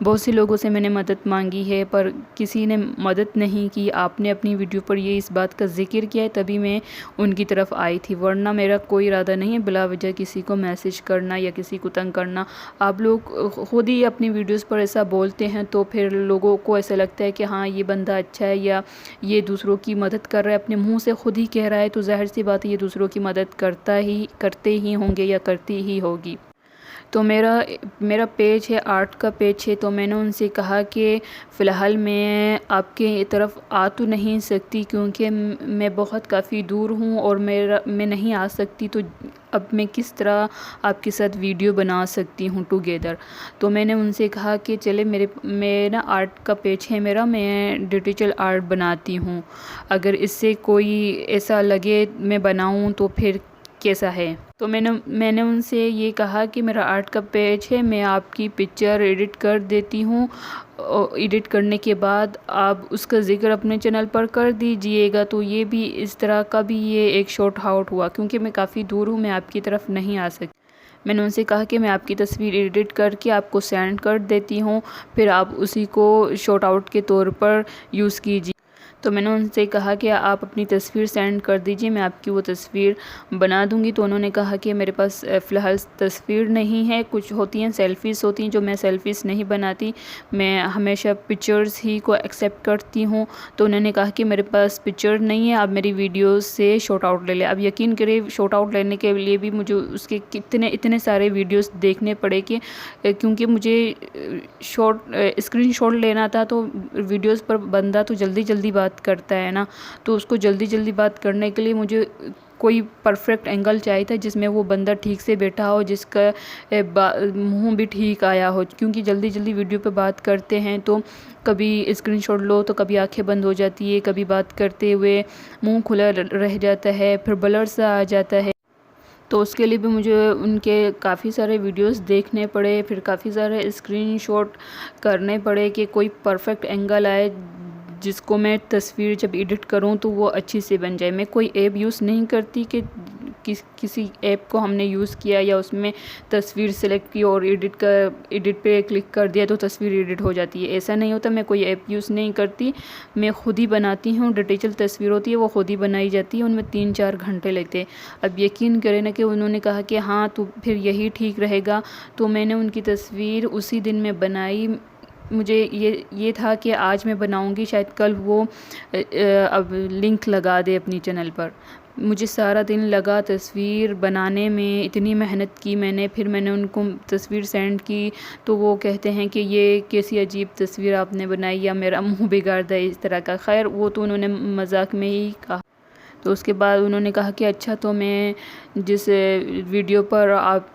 بہت سے لوگوں سے میں نے مدد مانگی ہے پر کسی نے مدد نہیں کی. آپ نے اپنی ویڈیو پر یہ اس بات کا ذکر کیا ہے تبھی میں ان کی طرف آئی تھی, ورنہ میرا کوئی ارادہ نہیں ہے بلا وجہ کسی کو میسج کرنا یا کسی کو تنگ کرنا. آپ لوگ خود ہی اپنی ویڈیوز پر ایسا بولتے ہیں تو پھر لوگوں کو ایسا لگتا ہے کہ ہاں یہ بندہ اچھا ہے یا یہ دوسروں کی مدد کر رہا ہے, اپنے منہ سے خود ہی کہہ رہا ہے تو ظاہر سی بات ہے یہ دوسروں کی مدد کرتے ہی ہوں گے یا کرتی ہی ہوگی. تو میرا پیج ہے, آرٹ کا پیج ہے, تو میں نے ان سے کہا کہ فی الحال میں آپ کے طرف آ تو نہیں سکتی کیونکہ میں بہت کافی دور ہوں اور میں نہیں آ سکتی, تو اب میں کس طرح آپ کے ساتھ ویڈیو بنا سکتی ہوں ٹوگیدر. تو میں نے ان سے کہا کہ چلے میرا آرٹ کا پیج ہے میرا, میں ڈیجیٹل آرٹ بناتی ہوں, اگر اس سے کوئی ایسا لگے میں بناؤں تو پھر کیسا ہے. تو میں نے ان سے یہ کہا کہ میرا آرٹ کا پیج ہے, میں آپ کی پکچر ایڈٹ کر دیتی ہوں, ایڈٹ کرنے کے بعد آپ اس کا ذکر اپنے چینل پر کر دیجئے گا. تو یہ بھی اس طرح کا بھی یہ ایک شارٹ آؤٹ ہوا کیونکہ میں کافی دور ہوں, میں آپ کی طرف نہیں آ سکتی. میں نے ان سے کہا کہ میں آپ کی تصویر ایڈٹ کر کے آپ کو سینڈ کر دیتی ہوں, پھر آپ اسی کو شارٹ آؤٹ کے طور پر یوز کیجیے. تو میں نے ان سے کہا کہ آپ اپنی تصویر سینڈ کر دیجئے, میں آپ کی وہ تصویر بنا دوں گی. تو انہوں نے کہا کہ میرے پاس فی الحال تصویر نہیں ہے, کچھ ہوتی ہیں سیلفیز ہوتی ہیں جو میں سیلفیز نہیں بناتی, میں ہمیشہ پکچرز ہی کو ایکسیپٹ کرتی ہوں. تو انہوں نے کہا کہ میرے پاس پکچر نہیں ہے, آپ میری ویڈیوز سے شارٹ آؤٹ لے لیں. اب یقین کریں شارٹ آؤٹ لینے کے لیے بھی مجھے اس کے اتنے سارے ویڈیوز دیکھنے پڑے کہ کیونکہ مجھے اسکرین شاٹ لینا تھا, تو ویڈیوز پر بندہ تو جلدی بات کرتا ہے نا, تو اس کو جلدی بات کرنے کے لیے مجھے کوئی پرفیکٹ اینگل چاہیے تھا جس میں وہ بندہ ٹھیک سے بیٹھا ہو, جس کا منہ بھی ٹھیک آیا ہو, کیونکہ جلدی ویڈیو پہ بات کرتے ہیں تو کبھی اسکرین شاٹ لو تو کبھی آنکھیں بند ہو جاتی ہے, کبھی بات کرتے ہوئے منہ کھلا رہ جاتا ہے, پھر بلر سا آ جاتا ہے. تو اس کے لیے بھی مجھے ان کے کافی سارے ویڈیوز دیکھنے پڑے, پھر کافی سارے اسکرین شاٹ کرنے پڑے کہ کوئی پرفیکٹ اینگل آئے جس کو میں تصویر جب ایڈٹ کروں تو وہ اچھی سے بن جائے. میں کوئی ایپ یوز نہیں کرتی کہ کسی ایپ کو ہم نے یوز کیا یا اس میں تصویر سلیکٹ کی اور ایڈٹ پہ کلک کر دیا تو تصویر ایڈٹ ہو جاتی ہے, ایسا نہیں ہوتا. میں کوئی ایپ یوز نہیں کرتی, میں خود ہی بناتی ہوں. ڈیجیٹل تصویر ہوتی ہے وہ خود ہی بنائی جاتی ہے, ان میں 3-4 گھنٹے لگتے ہیں. اب یقین کریں نا کہ انہوں نے کہا کہ ہاں تو پھر یہی ٹھیک رہے گا, تو میں نے ان کی تصویر اسی دن میں بنائی. مجھے یہ تھا کہ آج میں بناؤں گی, شاید کل وہ اب لنک لگا دے اپنی چینل پر. مجھے سارا دن لگا تصویر بنانے میں, اتنی محنت کی میں نے. پھر میں نے ان کو تصویر سینڈ کی تو وہ کہتے ہیں کہ یہ کیسی عجیب تصویر آپ نے بنائی یا میرا منہ بگاڑ دے اس طرح کا. خیر وہ تو انہوں نے مذاق میں ہی کہا. تو اس کے بعد انہوں نے کہا کہ اچھا تو میں جس ویڈیو پر آپ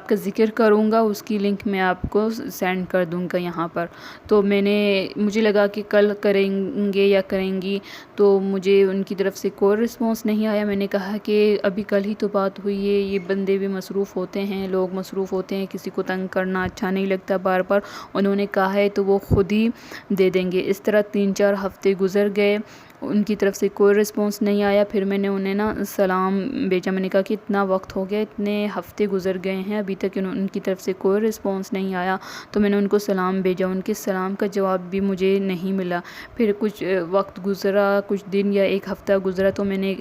کا ذکر کروں گا اس کی لنک میں آپ کو سینڈ کر دوں گا یہاں پر. تو مجھے لگا کہ کل کریں گے یا کریں گی, تو مجھے ان کی طرف سے کوئی رسپانس نہیں آیا. میں نے کہا کہ ابھی کل ہی تو بات ہوئی ہے, یہ بندے بھی مصروف ہوتے ہیں, لوگ مصروف ہوتے ہیں, کسی کو تنگ کرنا اچھا نہیں لگتا بار بار. انہوں نے کہا ہے تو وہ خود ہی دے دیں گے. اس طرح 3-4 ہفتے گزر گئے, ان کی طرف سے کوئی رسپانس نہیں آیا. پھر میں نے انہیں سلام بھیجا. میں نے کہا کہ اتنا وقت ہو گیا, اتنے ہفتے گزر گئے ہیں, ابھی تک ان کی طرف سے کوئی رسپانس نہیں آیا. تو میں نے ان کو سلام بھیجا, ان کے سلام کا جواب بھی مجھے نہیں ملا. پھر کچھ وقت گزرا, کچھ دن یا 1 ہفتہ گزرا, تو میں نے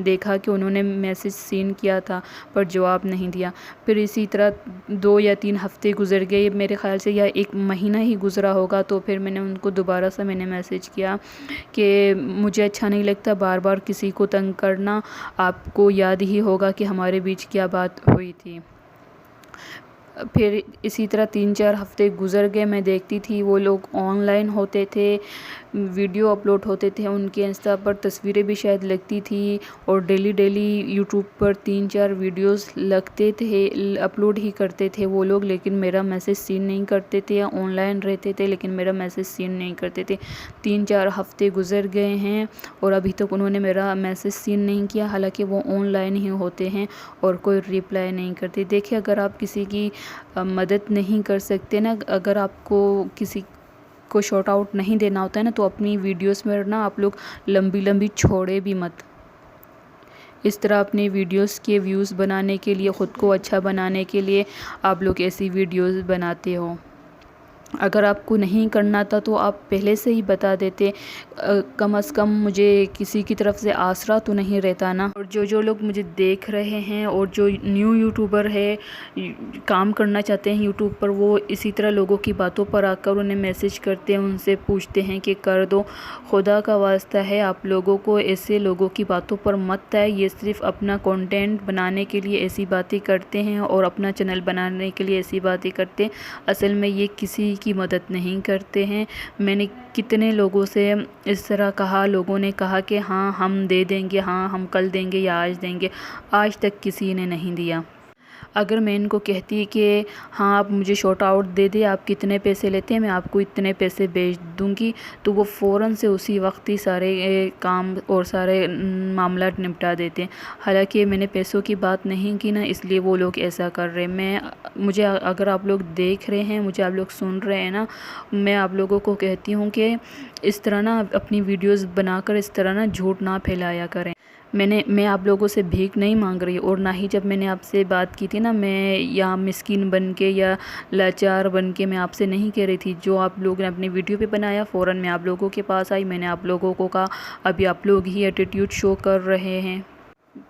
دیکھا کہ انہوں نے میسج سین کیا تھا پر جواب نہیں دیا. پھر اسی طرح 2 یا 3 ہفتے گزر گئے, میرے خیال سے یا 1 مہینہ ہی گزرا ہوگا. تو پھر میں نے ان کو دوبارہ سے میسج کیا کہ مجھے اچھا نہیں لگتا بار بار کسی کو تنگ کرنا, آپ کو یاد ہی ہوگا کہ ہمارے بیچ کیا بات ہوئی تھی. پھر اسی طرح 3-4 ہفتے گزر گئے, میں دیکھتی تھی وہ لوگ آن لائن ہوتے تھے, ویڈیو اپلوڈ ہوتے تھے, ان کے انسٹا پر تصویریں بھی شاید لگتی تھی, اور ڈیلی یوٹیوب پر 3-4 ویڈیوز لگتے تھے, اپلوڈ ہی کرتے تھے وہ لوگ. لیکن میرا میسج سین نہیں کرتے تھے, یا آن لائن رہتے تھے لیکن میرا میسج سین نہیں کرتے تھے. 3-4 ہفتے گزر گئے ہیں اور ابھی تک انہوں نے میرا میسج سین نہیں کیا, حالانکہ وہ آن لائن ہی ہوتے ہیں اور کوئی ریپلائی نہیں کرتے. دیکھیں اگر آپ کسی کی مدد نہیں کر سکتے نا, اگر آپ کو کسی کو شارٹ آؤٹ نہیں دینا ہوتا ہے نا, تو اپنی ویڈیوز میں نا آپ لوگ لمبی چھوڑے بھی مت. اس طرح اپنی ویڈیوز کے ویوز بنانے کے لیے, خود کو اچھا بنانے کے لیے آپ لوگ ایسی ویڈیوز بناتے ہو. اگر آپ کو نہیں کرنا تھا تو آپ پہلے سے ہی بتا دیتے، کم از کم مجھے کسی کی طرف سے آسرا تو نہیں رہتا نا۔ اور جو لوگ مجھے دیکھ رہے ہیں اور جو نیو یوٹیوبر ہے، کام کرنا چاہتے ہیں یوٹیوب پر، وہ اسی طرح لوگوں کی باتوں پر آ کر انہیں میسج کرتے ہیں، ان سے پوچھتے ہیں کہ کر دو۔ خدا کا واسطہ ہے آپ لوگوں کو ایسے لوگوں کی باتوں پر مت آئے، یہ صرف اپنا کنٹینٹ بنانے کے لیے ایسی باتیں کرتے ہیں اور اپنا چینل بنانے کے لیے ایسی باتیں کرتے ہیں، اصل میں یہ کسی کی مدد نہیں کرتے ہیں۔ میں نے کتنے لوگوں سے اس طرح کہا، لوگوں نے کہا کہ ہاں ہم دے دیں گے، ہاں ہم کل دیں گے یا آج دیں گے، آج تک کسی نے نہیں دیا۔ اگر میں ان کو کہتی کہ ہاں آپ مجھے شارٹ آؤٹ دے دیں، آپ کتنے پیسے لیتے ہیں، میں آپ کو اتنے پیسے بھیج دوں گی، تو وہ فوراً سے اسی وقت ہی سارے کام اور سارے معاملات نپٹا دیتے ہیں۔ حالانکہ میں نے پیسوں کی بات نہیں کی نا، اس لیے وہ لوگ ایسا کر رہے ہیں۔ مجھے اگر آپ لوگ دیکھ رہے ہیں، مجھے آپ لوگ سن رہے ہیں نا، میں آپ لوگوں کو کہتی ہوں کہ اس طرح نا اپنی ویڈیوز بنا کر اس طرح نا جھوٹ نہ پھیلایا کریں۔ میں آپ لوگوں سے بھیک نہیں مانگ رہی، اور نہ ہی جب میں نے آپ سے بات کی تھی نا، میں یا مسکین بن کے یا لاچار بن کے میں آپ سے نہیں کہہ رہی تھی۔ جو آپ لوگ نے اپنی ویڈیو پہ بنایا، فوراً میں آپ لوگوں کے پاس آئی، میں نے آپ لوگوں کو کہا ابھی آپ لوگ ہی ایٹیٹیوڈ شو کر رہے ہیں۔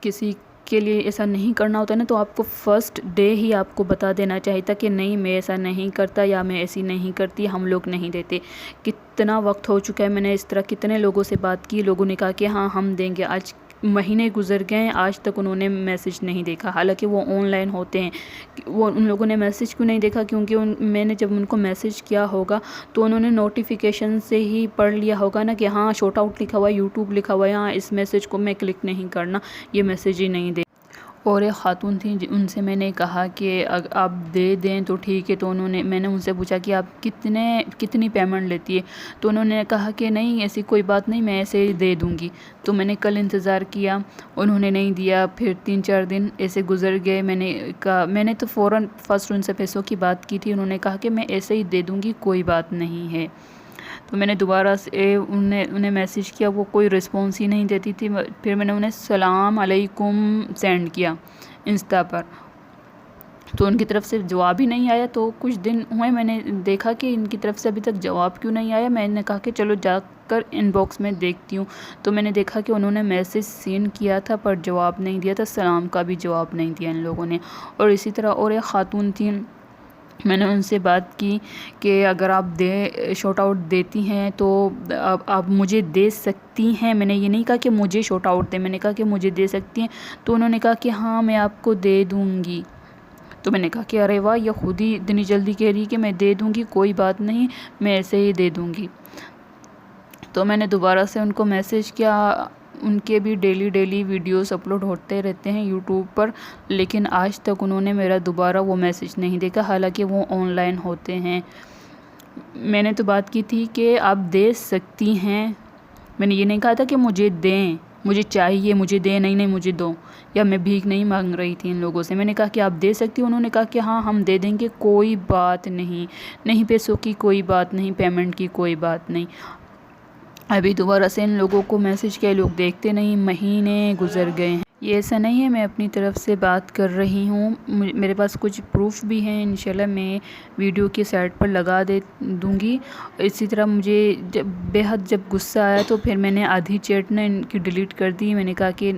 کسی کے لیے ایسا نہیں کرنا ہوتا نا، تو آپ کو فرسٹ ڈے ہی آپ کو بتا دینا چاہیے تھا کہ نہیں میں ایسا نہیں کرتا یا میں ایسی نہیں کرتی، ہم لوگ نہیں دیتے۔ کتنا وقت ہو چکا ہے، میں نے اس طرح کتنے لوگوں سے بات کی، لوگوں نے کہا کہ ہاں ہم دیں گے۔ آج مہینے گزر گئے ہیں، آج تک انہوں نے میسج نہیں دیکھا، حالانکہ وہ آن لائن ہوتے ہیں۔ وہ ان لوگوں نے میسج کیوں نہیں دیکھا؟ کیونکہ میں نے جب ان کو میسج کیا ہوگا تو انہوں نے نوٹیفیکیشن سے ہی پڑھ لیا ہوگا نا کہ ہاں شارٹ آؤٹ لکھا ہوا ہے، یوٹیوب لکھا ہوا ہے، ہاں اس میسج کو میں کلک نہیں کرنا، یہ میسج ہی نہیں دے۔ اور ایک خاتون تھیں، ان سے میں نے کہا کہ آپ دے دیں تو ٹھیک ہے، تو میں نے ان سے پوچھا کہ آپ کتنی پیمنٹ لیتی ہے، تو انہوں نے کہا کہ نہیں ایسی کوئی بات نہیں، میں ایسے ہی دے دوں گی۔ تو میں نے کل انتظار کیا، انہوں نے نہیں دیا، پھر 3-4 دن ایسے گزر گئے۔ میں نے تو فوراً فرسٹ ان سے پیسوں کی بات کی تھی، انہوں نے کہا کہ میں ایسے ہی دے دوں گی، کوئی بات نہیں ہے۔ تو میں نے دوبارہ سے انہیں میسج کیا، وہ کوئی رسپانس ہی نہیں دیتی تھی۔ پھر میں نے انہیں السلام علیکم سینڈ کیا انسٹا پر، تو ان کی طرف سے جواب ہی نہیں آیا۔ تو کچھ دن ہوئے، میں نے دیکھا کہ ان کی طرف سے ابھی تک جواب کیوں نہیں آیا، میں نے کہا کہ چلو جا کر ان باکس میں دیکھتی ہوں۔ تو میں نے دیکھا کہ انہوں نے میسج سینڈ کیا تھا پر جواب نہیں دیا تھا، سلام کا بھی جواب نہیں دیا ان لوگوں نے۔ اور اسی طرح اور ایک خاتون تھی، میں نے ان سے بات کی کہ اگر آپ شارٹ آؤٹ دیتی ہیں تو آپ مجھے دے سکتی ہیں۔ میں نے یہ نہیں کہا کہ مجھے شارٹ آؤٹ دیں، میں نے کہا کہ مجھے دے سکتی ہیں۔ تو انہوں نے کہا کہ ہاں میں آپ کو دے دوں گی۔ تو میں نے کہا کہ ارے واہ، یہ خود ہی اتنی جلدی کہہ رہی کہ میں دے دوں گی، کوئی بات نہیں، میں ایسے ہی دے دوں گی۔ تو میں نے دوبارہ سے ان کو میسج کیا، ان کے بھی ڈیلی ویڈیوز اپلوڈ ہوتے رہتے ہیں یوٹیوب پر، لیکن آج تک انہوں نے میرا دوبارہ وہ میسج نہیں دیکھا، حالانکہ وہ آن لائن ہوتے ہیں۔ میں نے تو بات کی تھی کہ آپ دے سکتی ہیں، میں نے یہ نہیں کہا تھا کہ مجھے دیں، مجھے چاہیے، مجھے دیں، نہیں مجھے دو، یا میں بھیک نہیں مانگ رہی تھی ان لوگوں سے۔ میں نے کہا کہ آپ دے سکتی ہو، انہوں نے کہا کہ ہاں ہم دے دیں گے، کوئی بات نہیں پیسوں کی کوئی بات نہیں، پیمنٹ کی کوئی بات نہیں۔ ابھی دوبارہ سے ان لوگوں کو میسج کیا، لوگ دیکھتے نہیں، مہینے گزر گئے ہیں۔ یہ ایسا نہیں ہے میں اپنی طرف سے بات کر رہی ہوں، میرے پاس کچھ پروف بھی ہیں، انشاءاللہ میں ویڈیو کی سائٹ پر لگا دوں گی۔ اسی طرح مجھے جب غصہ آیا تو پھر میں نے آدھی چیٹ نے ان کی ڈیلیٹ کر دی۔ میں نے کہا کہ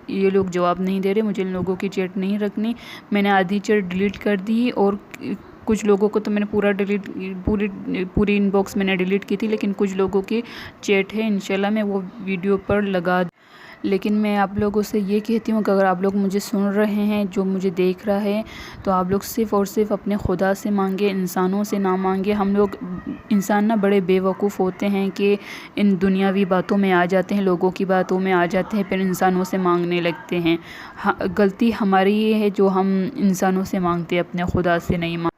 یہ لوگ جواب نہیں دے رہے، مجھے ان لوگوں کی چیٹ نہیں رکھنی، میں نے آدھی چیٹ ڈیلیٹ کر دی۔ اور کچھ لوگوں کو تو میں نے پوری ان باکس میں نے ڈیلیٹ کی تھی، لیکن کچھ لوگوں کی چیٹ ہے، انشاءاللہ میں وہ ویڈیو پر لگا دوں۔ لیکن میں آپ لوگوں سے یہ کہتی ہوں کہ اگر آپ لوگ مجھے سن رہے ہیں، جو مجھے دیکھ رہا ہے، تو آپ لوگ صرف اور صرف اپنے خدا سے مانگے، انسانوں سے نہ مانگے۔ ہم لوگ انسان نا بڑے بے وقوف ہوتے ہیں کہ ان دنیاوی باتوں میں آ جاتے ہیں، لوگوں کی باتوں میں آ جاتے ہیں، پھر انسانوں سے مانگنے لگتے ہیں۔ غلطی ہماری یہ ہے جو ہم انسانوں سے مانگتے ہیں، اپنے خدا سے نہیں مانگتے۔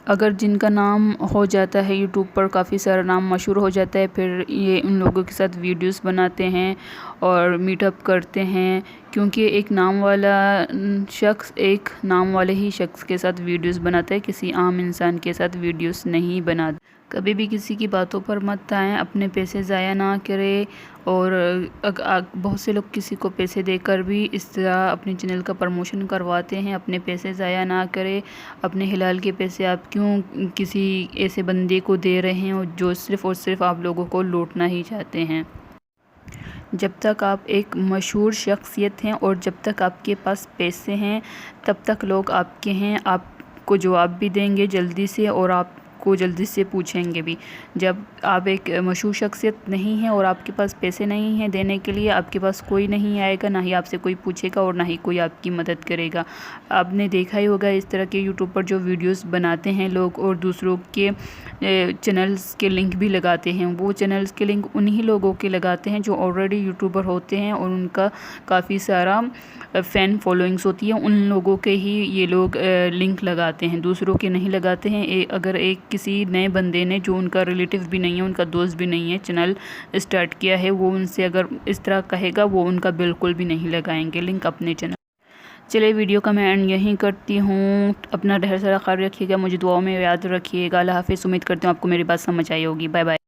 اگر جن کا نام ہو جاتا ہے یوٹیوب پر، کافی سارا نام مشہور ہو جاتا ہے، پھر یہ ان لوگوں کے ساتھ ویڈیوز بناتے ہیں اور میٹ اپ کرتے ہیں، کیونکہ ایک نام والے ہی شخص کے ساتھ ویڈیوز بناتا ہے، کسی عام انسان کے ساتھ ویڈیوز نہیں بناتا۔ کبھی بھی کسی کی باتوں پر مت آئیں، اپنے پیسے ضائع نہ کریں، اور بہت سے لوگ کسی کو پیسے دے کر بھی اس طرح اپنے چینل کا پروموشن کرواتے ہیں۔ اپنے پیسے ضائع نہ کریں، اپنے حلال کے پیسے آپ کیوں کسی ایسے بندے کو دے رہے ہیں جو صرف اور صرف آپ لوگوں کو لوٹنا ہی چاہتے ہیں۔ جب تک آپ ایک مشہور شخصیت ہیں اور جب تک آپ کے پاس پیسے ہیں تب تک لوگ آپ کے ہیں، آپ کو جواب بھی دیں گے جلدی سے اور آپ کو جلدی سے پوچھیں گے بھی۔ جب آپ ایک مشہور شخصیت نہیں ہیں اور آپ کے پاس پیسے نہیں ہیں دینے کے لیے، آپ کے پاس کوئی نہیں آئے گا، نہ ہی آپ سے کوئی پوچھے گا اور نہ ہی کوئی آپ کی مدد کرے گا۔ آپ نے دیکھا ہی ہوگا اس طرح کے یوٹیوب پر جو ویڈیوز بناتے ہیں لوگ اور دوسروں کے چینلز کے لنک بھی لگاتے ہیں، وہ چینلز کے لنک انہی لوگوں کے لگاتے ہیں جو آلریڈی یوٹیوبر ہوتے ہیں اور ان کا کافی سارا فین فالوئنگس ہوتی ہے، ان لوگوں کے ہی یہ لوگ لنک لگاتے ہیں، دوسروں کے نہیں لگاتے ہیں۔ اگر ایک کسی نئے بندے نے جو ان کا ریلیٹیو بھی نہیں ہے، ان کا دوست بھی نہیں ہے، چینل اسٹارٹ کیا ہے، وہ ان سے اگر اس طرح کہے گا وہ ان کا بالکل بھی نہیں لگائیں گے لنک اپنے چینل۔ چلے ویڈیو کا میں اینڈ یہیں کرتی ہوں۔ اپنا ڈھیر سارا خیال رکھیے گا، مجھے دعاؤں میں یاد رکھیے گا۔ اللہ حافظ۔ امید کرتی ہوں آپ کو میری بات سمجھ آئی ہوگی۔ Bye bye.